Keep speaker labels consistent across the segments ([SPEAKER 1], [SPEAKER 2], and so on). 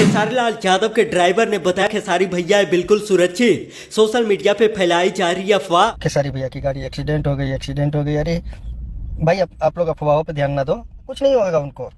[SPEAKER 1] खेसारी लाल यादव के ड्राइवर ने बताया खेसारी भैया है बिल्कुल सुरक्षित। सोशल मीडिया पे फैलाई जा रही अफवाह।
[SPEAKER 2] खेसारी भैया की गाड़ी एक्सीडेंट हो गई। अरे भाई आप लोग अफवाहों पे ध्यान ना दो, कुछ नहीं होगा उनको।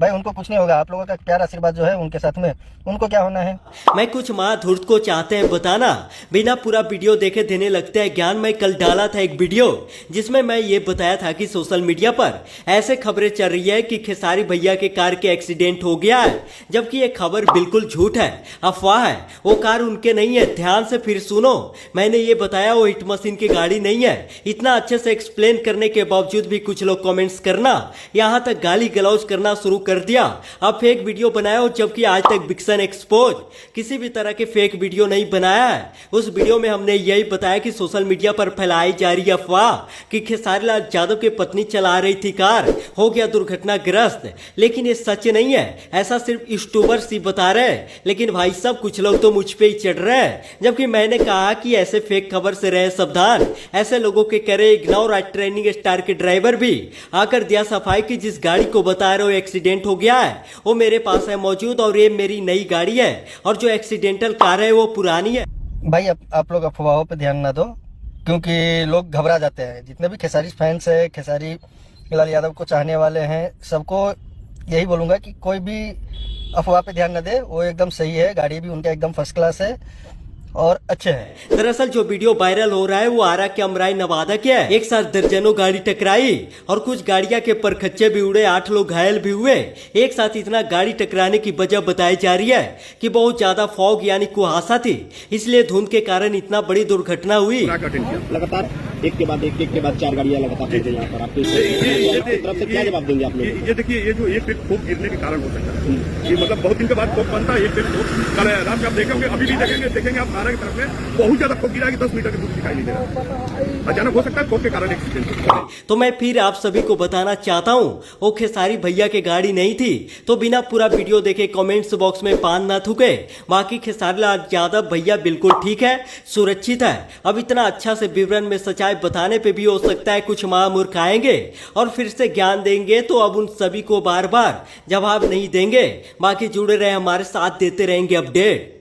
[SPEAKER 2] भाई उनको कुछ नहीं होगा। आप लोगों का प्यार आशीर्वाद जो है उनके साथ में, उनको क्या होना है।
[SPEAKER 1] मैं कुछ माँ धूर्त को चाहते हैं बताना, बिना पूरा वीडियो देखे देने लगते हैं ज्ञान। मैं कल डाला था एक वीडियो जिसमें मैं ये बताया था कि सोशल मीडिया पर ऐसे खबरें चल रही है कि खेसारी भैया के कार के एक्सीडेंट हो गया है, जबकि ये खबर बिल्कुल झूठ है, अफवाह है। वो कार उनके नहीं है। ध्यान से फिर सुनो, मैंने ये बताया वो हिट मशीन की गाड़ी नहीं है। इतना अच्छे से एक्सप्लेन करने के बावजूद भी कुछ लोग कमेंट्स करना, यहाँ तक गाली गलौज करना शुरू कर दिया। अब फेक वीडियो बनाया हो, जबकि आज तक विक्सन एक्सपोज किसी भी तरह के फेक वीडियो नहीं बनाया है। उस वीडियो में हमने यही बताया कि सोशल मीडिया पर फैलाई जा रही अफवाह कि खेसारी लाल यादव की पत्नी चला रही थी कार, हो गया दुर्घटनाग्रस्त, लेकिन ये सच नहीं है। ऐसा सिर्फ यूट्यूबर्स ही बता रहे हैं, लेकिन भाई साहब कुछ लोग तो मुझ पे ही चढ़ रहे हैं। जबकि मैंने कहा कि ऐसे फेक खबर से रहे सावधान, ऐसे लोगों के करे इग्नोर। आज ट्रेनिंग स्टार के ड्राइवर भी आकर दिया सफाई की जिस गाड़ी को बता रहे हो एक्सीडेंट हो गया है वो मेरे पास है मौजूद, और ये मेरी नई गाड़ी है, और जो एक्सीडेंटल कार है वो पुरानी है।
[SPEAKER 2] भाई आप लोग अफवाहों पे ध्यान ना दो, क्योंकि लोग घबरा जाते हैं। जितने भी खेसारी फैंस है, खेसारी लाल यादव को चाहने वाले हैं, सबको यही बोलूँगा कि कोई भी अफवाह पे ध्यान न दे। वो एकदम सही है, गाड़ी भी उनका एकदम फर्स्ट क्लास है और अच्छे हैं।
[SPEAKER 1] दरअसल जो वीडियो वायरल हो रहा है वो आरा के अमराई नवादा के है। एक साथ दर्जनों गाड़ी टकराई और कुछ गाड़ियां के परखच्चे भी उड़े, 8 लोग घायल भी हुए। एक साथ इतना गाड़ी टकराने की वजह बताई जा रही है कि बहुत ज्यादा फॉग यानी कुहासा थी, इसलिए धुंध के कारण इतना बड़ी दुर्घटना हुई।
[SPEAKER 3] लगातार एक के बाद 4 गाड़ियां लगातार यहाँ पर आपके तरफ से क्या जवाब देंगे आप लोग?
[SPEAKER 4] ये देखिए, ये जो एक पेड़ ठोक गिरने के कारण हो सकता है। ये मतलब बहुत दिन के बाद ठोक बनता है। एक पेड़ ठोक कल रात में आप देखेंगे, अभी भी देखेंगे आप आरा की तरफ में बहुत ज्यादा ठोक गिरा कि 10 मीटर की दूरी दिखाई नहीं दे रहा। अचानक हो सकता है ठोक के कारण एक्सीडेंट हो।
[SPEAKER 1] तो मैं फिर आप सभी को बताना चाहता हूँ वो खेसारी भैया की गाड़ी नहीं थी। तो बिना पूरा वीडियो देखे कमेंट्स बॉक्स में पान ना थूके। बाकी खेसारी लाल यादव भैया बिल्कुल ठीक है, सुरक्षित है। अब इतना अच्छा से विवरण में सच्चाई बताने पे भी हो सकता है कुछ महामूर्ख आएंगे और फिर से ज्ञान देंगे, तो अब उन सभी को बार बार जवाब नहीं देंगे। बाकी जुड़े रहे हमारे साथ, देते रहेंगे अपडेट।